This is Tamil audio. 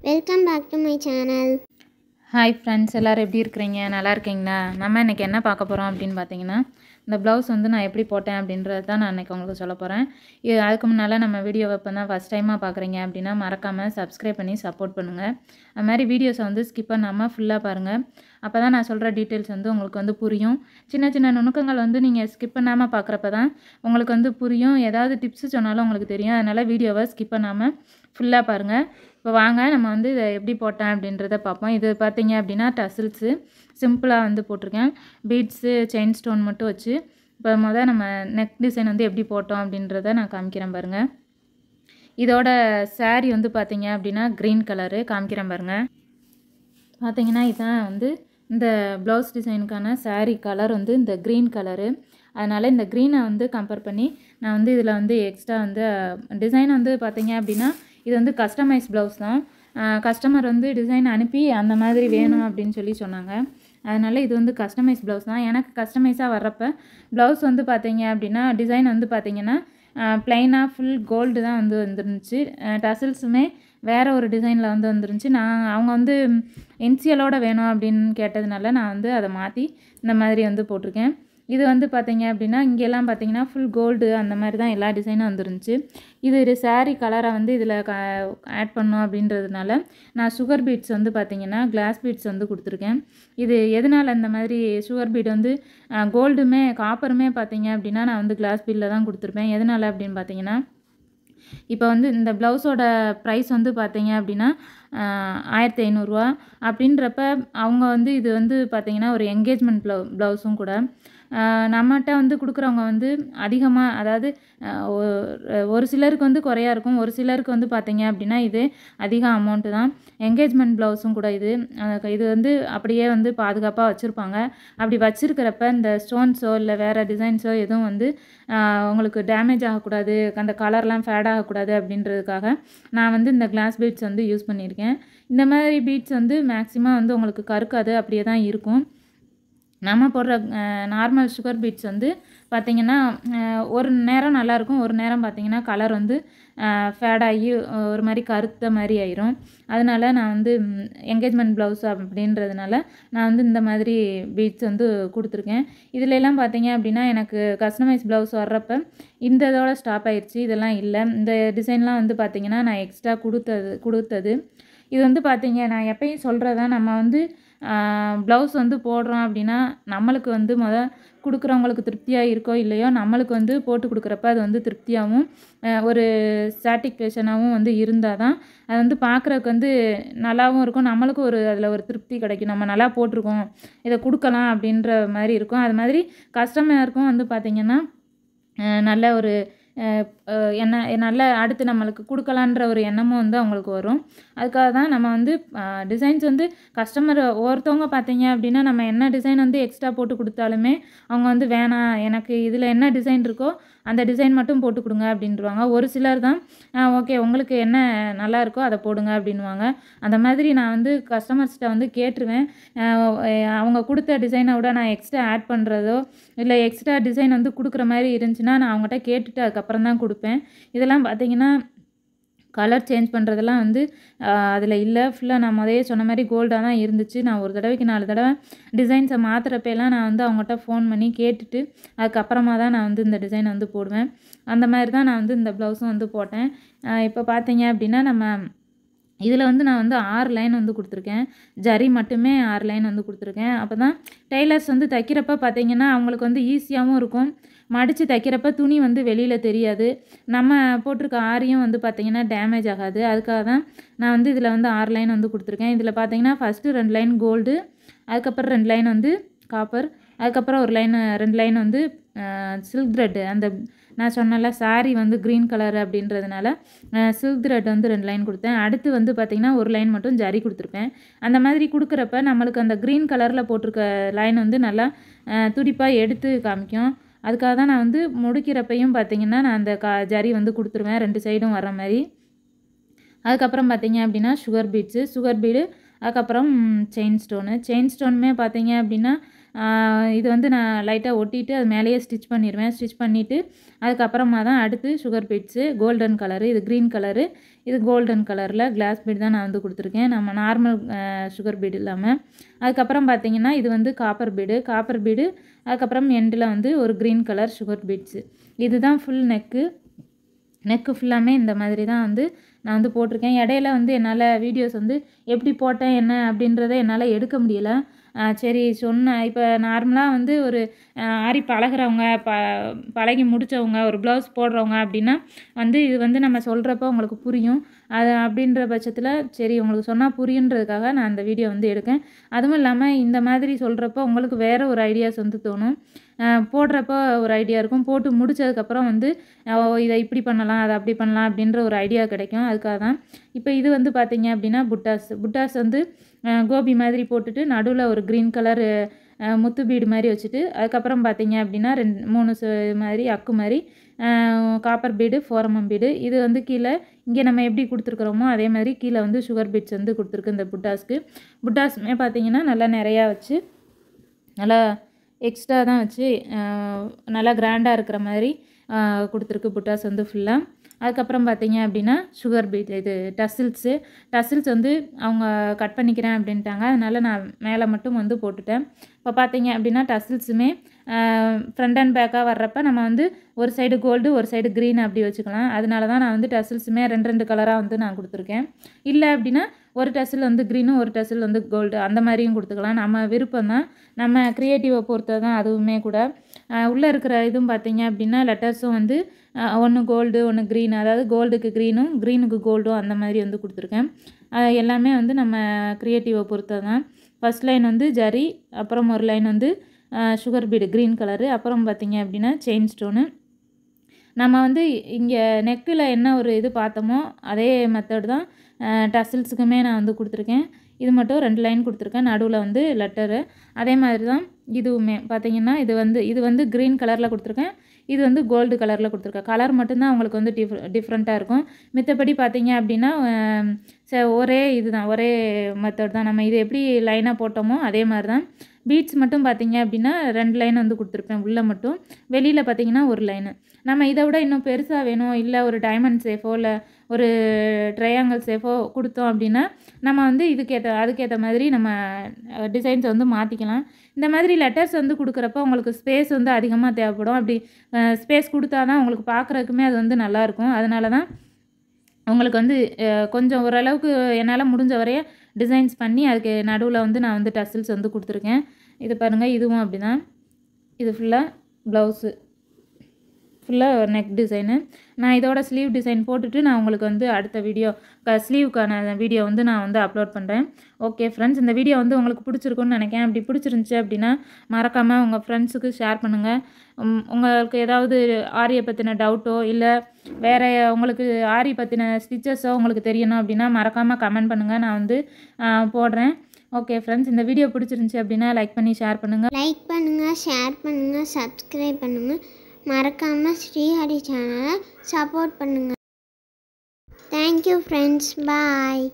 Welcome back to my channel. Hi friends, எல்லோரும் எப்படி இருக்கிறீங்க? நல்லா இருக்கீங்களா? நம்ம இன்றைக்கி என்ன பார்க்க போகிறோம் அப்படின்னு பார்த்தீங்கன்னா, இந்த ப்ளவுஸ் வந்து நான் எப்படி போட்டேன் அப்படின்றது தான் நான் இன்றைக்கி உங்களுக்கு சொல்ல போகிறேன். இது அதுக்கு முன்னால் நம்ம வீடியோவை இப்போ தான் ஃபஸ்ட் டைமாக பார்க்குறீங்க அப்படின்னா மறக்காமல் சப்ஸ்கிரைப் பண்ணி சப்போர்ட் பண்ணுங்கள். அது மாதிரி வீடியோஸை வந்து ஸ்கிப் பண்ணாமல் ஃபுல்லாக பாருங்கள். அப்போ தான் நான் சொல்கிற டீட்டெயில்ஸ் வந்து உங்களுக்கு வந்து புரியும். சின்ன சின்ன நுணுக்கங்கள் வந்து நீங்கள் ஸ்கிப் பண்ணாமல் பார்க்குறப்ப தான் உங்களுக்கு வந்து புரியும். ஏதாவது டிப்ஸு சொன்னாலும் உங்களுக்கு தெரியும். அதனால் வீடியோவை ஸ்கிப் பண்ணாமல் ஃபுல்லாக பாருங்கள். இப்போ வாங்க நம்ம வந்து இதை எப்படி போட்டேன் அப்படின்றத பார்ப்போம். இது பார்த்தீங்க அப்படின்னா டசில்ஸு சிம்பிளாக வந்து போட்டிருக்கேன். பீட்ஸு செயின் ஸ்டோன் மட்டும் வச்சு இப்போ நம்ம நெக் டிசைன் வந்து எப்படி போட்டோம் அப்படின்றத நான் காமிக்கிறேன் பாருங்கள். இதோட சாரீ வந்து பார்த்தீங்க அப்படின்னா க்ரீன் கலரு காமிக்கிறேன் பாருங்கள். பார்த்தீங்கன்னா இதுதான் வந்து இந்த ப்ளவுஸ் டிசைனுக்கான சாரீ கலர் வந்து இந்த க்ரீன் கலரு. அதனால் இந்த க்ரீனை வந்து கம்பேர் பண்ணி நான் வந்து இதில் வந்து எக்ஸ்ட்ரா வந்து டிசைன் வந்து பார்த்தீங்க அப்படின்னா இது வந்து கஸ்டமைஸ் ப்ளவுஸ் தான். கஸ்டமர் வந்து டிசைன் அனுப்பி அந்த மாதிரி வேணும் அப்படின்னு சொல்லி சொன்னாங்க. அதனால் இது வந்து கஸ்டமைஸ் ப்ளவுஸ் தான். எனக்கு கஸ்டமைஸாக வர்றப்போ ப்ளவுஸ் வந்து பார்த்தீங்க அப்படின்னா டிசைன் வந்து பார்த்திங்கன்னா ப்ளைனாக ஃபுல் கோல்டு தான் வந்து வந்துருந்துச்சு. டசில்ஸுமே வேறு ஒரு டிசைனில் வந்து வந்துருந்துச்சு. அவங்க வந்து இன்சியலோடு வேணும் அப்படின்னு கேட்டதுனால நான் வந்து அதை மாற்றி இந்த மாதிரி வந்து போட்டிருக்கேன். இது வந்து பார்த்தீங்க அப்படின்னா இங்கெல்லாம் பார்த்தீங்கன்னா ஃபுல் கோல்டு அந்த மாதிரி தான் எல்லா டிசைனும் வந்துருந்துச்சு. இது சாரீ கலரை வந்து இதில் ஆட் பண்ணோம் அப்படின்றதுனால நான் சுகர் பீட்ஸ் வந்து பார்த்திங்கன்னா கிளாஸ் பீட்ஸ் வந்து கொடுத்துருக்கேன். இது எதனால் அந்த மாதிரி சுகர் பீட் வந்து கோல்டுமே காப்பருமே பார்த்தீங்க அப்படின்னா நான் வந்து கிளாஸ் பீட்டில் தான் கொடுத்துருப்பேன். எதனால் அப்படின்னு பார்த்தீங்கன்னா இப்போ வந்து இந்த ப்ளவுஸோட ப்ரைஸ் வந்து பார்த்தீங்க அப்படின்னா 1500 அப்படின்றப்ப அவங்க வந்து இது வந்து பார்த்திங்கன்னா ஒரு என்கேஜ்மெண்ட் ப்ளவுஸும் கூட. நம்மகிட்ட வந்து கொடுக்குறவங்க வந்து அதிகமாக, அதாவது ஒரு சிலருக்கு வந்து குறையா இருக்கும், ஒரு சிலருக்கு வந்து பார்த்தீங்க அப்படின்னா இது அதிக அமௌண்ட்டு தான். என்கேஜ்மெண்ட் ப்ளவுஸும் கூட இது வந்து அப்படியே வந்து பாதுகாப்பாக வச்சுருப்பாங்க. அப்படி வச்சுருக்கிறப்ப இந்த ஸ்டோன்ஸோ இல்லை வேறு டிசைன்ஸோ எதுவும் வந்து உங்களுக்கு டேமேஜ் ஆகக்கூடாது, அந்த கலர்லாம் ஃபேட் ஆகக்கூடாது அப்படின்றதுக்காக நான் வந்து இந்த கிளாஸ் பீட்ஸ் வந்து யூஸ் பண்ணியிருக்கேன். இந்த மாதிரி பீட்ஸ் வந்து மேக்ஸிமம் வந்து உங்களுக்கு கருக்காது, அப்படியே தான் இருக்கும். நம்ம போடுற நார்மல் சுகர் பீட்ஸ் வந்து பார்த்திங்கன்னா ஒரு நேரம் நல்லாயிருக்கும், ஒரு நேரம் பார்த்திங்கன்னா கலர் வந்து ஃபேடாகி ஒரு மாதிரி கருத்த மாதிரி ஆயிரும். அதனால நான் வந்து என்கேஜ்மெண்ட் ப்ளவுஸ் அப்படின்றதுனால நான் வந்து இந்த மாதிரி பீட்ஸ் வந்து கொடுத்துருக்கேன். இதிலெல்லாம் பார்த்திங்க அப்படின்னா எனக்கு கஸ்டமைஸ் ப்ளவுஸ் வர்றப்போ இந்த இதோட ஸ்டாப் ஆயிடுச்சு. இதெல்லாம் இல்லை. இந்த டிசைன்லாம் வந்து பார்த்திங்கன்னா நான் எக்ஸ்ட்ரா கொடுத்தது. இது வந்து பார்த்திங்க, நான் எப்பயும் சொல்கிறதான், நம்ம வந்து ப்ளவுஸ் வந்து போடுறோம் அப்படின்னா நம்மளுக்கு வந்து கொடுக்குறவங்களுக்கு திருப்தியாக இருக்கோ இல்லையோ, நம்மளுக்கு வந்து போட்டு கொடுக்குறப்ப அது வந்து திருப்தியாகவும் ஒரு சாட்டிஸ்ஃபேக்ஷனாகவும் வந்து இருந்தால் தான் அது வந்து பார்க்குறதுக்கு வந்து நல்லாவும் இருக்கும். நம்மளுக்கும் அதில் ஒரு திருப்தி கிடைக்கும். நம்ம நல்லா போட்டிருக்கோம், இதை கொடுக்கலாம் அப்படின்ற மாதிரி இருக்கும். அது மாதிரி கஸ்டமருக்கும் வந்து பார்த்திங்கன்னா நல்ல ஒரு நல்ல அடுத்து நம்மளுக்கு கொடுக்கலான்ற ஒரு எண்ணமும் வந்து அவங்களுக்கு வரும். அதுக்காக தான் நம்ம வந்து டிசைன்ஸ் வந்து கஸ்டமர் ஒருத்தவங்க பார்த்தீங்க அப்படின்னா நம்ம என்ன டிசைன் வந்து எக்ஸ்ட்ரா போட்டு கொடுத்தாலுமே அவங்க வந்து வேணாம், எனக்கு இதில் என்ன டிசைன் இருக்கோ அந்த டிசைன் மட்டும் போட்டு கொடுங்க அப்படின்வாங்க. ஒரு சிலர் தான் ஓகே உங்களுக்கு என்ன நல்லா இருக்கோ அதை போடுங்க அப்படின்வாங்க. அந்த மாதிரி நான் வந்து கஸ்டமர்ஸ்கிட்ட வந்து கேட்டுருவேன். அவங்க கொடுத்த டிசைனை விட நான் எக்ஸ்ட்ரா ஆட் பண்ணுறதோ இல்லை எக்ஸ்ட்ரா டிசைன் வந்து கொடுக்குற மாதிரி இருந்துச்சுன்னா நான் அவங்ககிட்ட கேட்டுட்டு அதுக்கப்புறம் தான் கொடுப்பேன். இதெல்லாம் பார்த்திங்கன்னா கலர் சேஞ்ச் பண்ணுறதெல்லாம் வந்து அதில் இல்லை. ஃபுல்லாக நான் முதலே சொன்ன மாதிரி கோல்டாக தான் இருந்துச்சு. நான் ஒரு தடவைக்கு 4 தடவை டிசைன்ஸை மாற்றுறப்பெல்லாம் நான் வந்து அவங்ககிட்ட ஃபோன் பண்ணி கேட்டுட்டு அதுக்கப்புறமா தான் நான் வந்து இந்த டிசைனை வந்து போடுவேன். அந்த மாதிரி தான் நான் வந்து இந்த ப்ளவுஸும் வந்து போட்டேன். இப்போ பார்த்தீங்க அப்படின்னா நம்ம இதில் வந்து நான் வந்து 6 லைன் வந்து கொடுத்துருக்கேன். ஜரி மட்டுமே 6 லைன் வந்து கொடுத்துருக்கேன். அப்போ தான் டெய்லர்ஸ் வந்து தைக்கிறப்ப பார்த்திங்கன்னா அவங்களுக்கு வந்து ஈஸியாகவும் இருக்கும். மடித்து தைக்கிறப்ப துணி வந்து வெளியில் தெரியாது. நம்ம போட்டிருக்க ஆரியும் வந்து பார்த்திங்கன்னா டேமேஜ் ஆகாது. அதுக்காக தான் நான் வந்து இதில் வந்து 6 லைன் வந்து கொடுத்துருக்கேன். இதில் பார்த்திங்கன்னா ஃபஸ்ட்டு 2 லைன் கோல்டு, அதுக்கப்புறம் 2 லைன் வந்து காப்பர், அதுக்கப்புறம் 2 லைன் வந்து சில்க் த்ரெட்டு. அந்த நான் சொன்னல சாரீ வந்து க்ரீன் கலர் அப்படின்றதுனால சில்க் த்ரெட் வந்து 2 லைன் கொடுத்தேன். அடுத்து வந்து பார்த்திங்கன்னா ஒரு லைன் மட்டும் ஜரி கொடுத்துருப்பேன். அந்த மாதிரி கொடுக்குறப்ப நம்மளுக்கு அந்த க்ரீன் கலரில் போட்டிருக்க லைன் வந்து நல்லா துடிப்பாக எடுத்து காமிக்கும். அதுக்காக தான் நான் வந்து முடிக்கிறப்பையும் பார்த்திங்கன்னா நான் அந்த ஜரி வந்து கொடுத்துருவேன் 2 சைடும் வர மாதிரி. அதுக்கப்புறம் பார்த்திங்க அப்படின்னா சுகர் பீடு அதுக்கப்புறம் செயின் ஸ்டோனுமே பார்த்தீங்க அப்படின்னா இது வந்து நான் லைட்டாக ஒட்டிட்டு அது மேலேயே ஸ்டிச் பண்ணிடுவேன். ஸ்டிச் பண்ணிவிட்டு அதுக்கப்புறமா தான் அடுத்து சுகர் பீட்ஸு கோல்டன் கலரு, இது க்ரீன் கலரு, இது கோல்டன் கலரில் கிளாஸ் பீட் தான் நான் வந்து கொடுத்துருக்கேன். நம்ம நார்மல் சுகர் பீடு இல்லாமல். அதுக்கப்புறம் பார்த்தீங்கன்னா இது வந்து காப்பர் பீடு அதுக்கப்புறம் எண்டில் வந்து ஒரு க்ரீன் கலர் சுகர் பீட்ஸு. இதுதான் ஃபுல் நெக்கு ஃபுல்லாமே இந்த மாதிரி தான் வந்து நான் வந்து போட்டிருக்கேன். இடையில வந்து என்னால் வீடியோஸ் வந்து எப்படி போட்டேன் என்ன அப்படின்றத என்னால் எடுக்க முடியலை. சரி சொன்னேன். இப்போ நார்மலாக வந்து ஒரு ஆரி பழகிறவங்க பழகி முடித்தவங்க ஒரு ப்ளவுஸ் போடுறவங்க அப்படின்னா வந்து இது வந்து நம்ம சொல்கிறப்ப உங்களுக்கு புரியும். அது அப்படின்ற பட்சத்தில் சரி உங்களுக்கு சொன்னால் புரியுன்றதுக்காக நான் அந்த வீடியோ வந்து எடுக்கேன். அதுவும் இல்லாமல் இந்த மாதிரி சொல்கிறப்போ உங்களுக்கு வேறு ஒரு ஐடியாஸ் வந்து தோணும். போடுறப்போ ஒரு ஐடியா இருக்கும். போட்டு முடித்ததுக்கப்புறம் வந்து இதை இப்படி பண்ணலாம் அதை அப்படி பண்ணலாம் அப்படின்ற ஒரு ஐடியா கிடைக்கும். அதுக்காக தான். இப்போ இது வந்து பார்த்தீங்க அப்படின்னா புட்டாஸ் வந்து கோபி மாதிரி போட்டுட்டு நடுவில் ஒரு க்ரீன் கலர் முத்து பீடு மாதிரி வச்சுட்டு அதுக்கப்புறம் பார்த்தீங்க அப்படின்னா 3 மாதிரி அக்கு மாதிரி காப்பர் பீடு ஃபோரமம் பீடு. இது வந்து கீழே இங்கே நம்ம எப்படி கொடுத்துருக்குறோமோ அதே மாதிரி கீழே வந்து சுகர் பீட்ஸ் வந்து கொடுத்துருக்கு. இந்த புட்டாஸுமே பார்த்தீங்கன்னா நல்லா நிறையா வச்சு நல்லா எக்ஸ்ட்ரா தான் வச்சு நல்லா கிராண்டாக இருக்கிற மாதிரி கொடுத்துருக்கு புட்டாஸ் வந்து ஃபுல்லாக. அதுக்கப்புறம் பார்த்தீங்க அப்படின்னா சுகர் பீட் இது டசில்ஸ் வந்து அவங்க கட் பண்ணிக்கிறேன் அப்படின்ட்டாங்க. அதனால் நான் மேலே மட்டும் வந்து போட்டுட்டேன். இப்போ பார்த்தீங்க அப்படின்னா டசில்ஸுமே ஃப்ரண்ட் அண்ட் பேக்காக வர்றப்ப நம்ம வந்து ஒரு சைடு கோல்டு ஒரு சைடு க்ரீன் அப்படி வச்சுக்கலாம். அதனால தான் நான் வந்து டசில்ஸுமே 2 கலராக வந்து நான் கொடுத்துருக்கேன். இல்லை அப்படின்னா ஒரு டசில் வந்து க்ரீனும் ஒரு டசில் வந்து கோல்டு அந்த மாதிரியும் கொடுத்துக்கலாம். நம்ம விருப்பம் தான், நம்ம க்ரியேட்டிவை பொறுத்தது தான் அதுவுமே கூட. உள்ளே இருக்கிற இதுவும் பார்த்தீங்க அப்படின்னா லெட்டர்ஸும் வந்து ஒன்று கோல்டு ஒன்று க்ரீன், அதாவது கோல்டுக்கு க்ரீனும் க்ரீனுக்கு கோல்டும் அந்த மாதிரி வந்து கொடுத்துருக்கேன். எல்லாமே வந்து நம்ம க்ரியேட்டிவை பொறுத்தது தான். ஃபஸ்ட் லைன் வந்து ஜரி, அப்புறம் ஒரு லைன் வந்து சுகர் பீடு க்ரீன் கலரு, அப்புறம் பார்த்தீங்க அப்படின்னா செயின் ஸ்டோனு. நம்ம வந்து இங்கே நெக்கில் என்ன ஒரு இது பார்த்தோமோ அதே மெத்தட் தான் டசில்ஸுக்குமே நான் வந்து கொடுத்துருக்கேன். இது மட்டும் 2 லைன் கொடுத்துருக்கேன். நடுவில் வந்து லெட்டரு. அதே மாதிரி தான் இதுவுமே பார்த்தீங்கன்னா இது வந்து க்ரீன் கலரில் கொடுத்துருக்கேன். இது வந்து கோல்டு கலரில் கொடுத்துருக்கேன். கலர் மட்டும்தான் உங்களுக்கு வந்து டிஃப்ரெண்ட்டாக இருக்கும். மித்தபடி பார்த்தீங்க அப்படின்னா ஒரே ஒரே மெத்தட் தான். நம்ம இது எப்படி லைனாக போட்டோமோ அதே மாதிரி தான். பீட்ஸ் மட்டும் பார்த்தீங்க அப்படின்னா 2 லைன் வந்து கொடுத்துருப்பேன் உள்ளே மட்டும். வெளியில் பார்த்தீங்கன்னா ஒரு லைனு. நம்ம இதை விட இன்னும் பெருசாக வேணும், இல்லை ஒரு டைமண்ட் ஷேஃபோ இல்லை ஒரு ட்ரையாங்கிள் ஷேஃபோ கொடுத்தோம் அப்படின்னா நம்ம வந்து அதுக்கேற்ற மாதிரி நம்ம டிசைன்ஸை வந்து மாற்றிக்கலாம். இந்த மாதிரி லெட்டர்ஸ் வந்து கொடுக்குறப்ப உங்களுக்கு ஸ்பேஸ் வந்து அதிகமாக தேவைப்படும். அப்படி ஸ்பேஸ் கொடுத்தா தான் உங்களுக்கு பார்க்குறதுக்குமே அது வந்து நல்லாயிருக்கும். அதனால தான் உங்களுக்கு வந்து கொஞ்சம் ஓரளவுக்கு என்னால் முடிஞ்ச வரைய டிசைன்ஸ் பண்ணி அதுக்கு நடுவில் வந்து நான் வந்து டசில்ஸ் வந்து கொடுத்துருக்கேன். இது பாருங்கள், இதுவும் அப்படி தான். இது ஃபுல்லாக ப்ளவுஸு ஃபுல்லாக நெக் டிசைனு. நான் இதோட ஸ்லீவ் டிசைன் போட்டுட்டு நான் உங்களுக்கு வந்து அடுத்த வீடியோ ஸ்லீவுக்கான வீடியோ வந்து நான் வந்து அப்லோட் பண்ணுறேன். ஓகே ஃப்ரெண்ட்ஸ், இந்த வீடியோ வந்து உங்களுக்கு பிடிச்சிருக்குன்னு நினைக்கிறேன். அப்படி பிடிச்சிருந்துச்சி அப்படின்னா மறக்காமல் உங்கள் ஃப்ரெண்ட்ஸுக்கு ஷேர் பண்ணுங்கள். உங்களுக்கு ஏதாவது ஆரியை பற்றின டவுட்டோ இல்லை வேறு உங்களுக்கு ஆரி பற்றின ஸ்டிச்சஸோ உங்களுக்கு தெரியணும் அப்படின்னா மறக்காமல் கமெண்ட் பண்ணுங்கள், நான் வந்து போடுறேன். ஓகே ஃப்ரெண்ட்ஸ், இந்த வீடியோ பிடிச்சிருந்துச்சி அப்படின்னா லைக் பண்ணி ஷேர் பண்ணுங்கள். ஷேர் பண்ணுங்கள், சப்ஸ்கிரைப் பண்ணுங்கள். மறக்காமல் ஸ்ரீஹரி சேனலை சப்போர்ட் பண்ணுங்கள். தேங்க்யூ ஃப்ரெண்ட்ஸ், பாய்.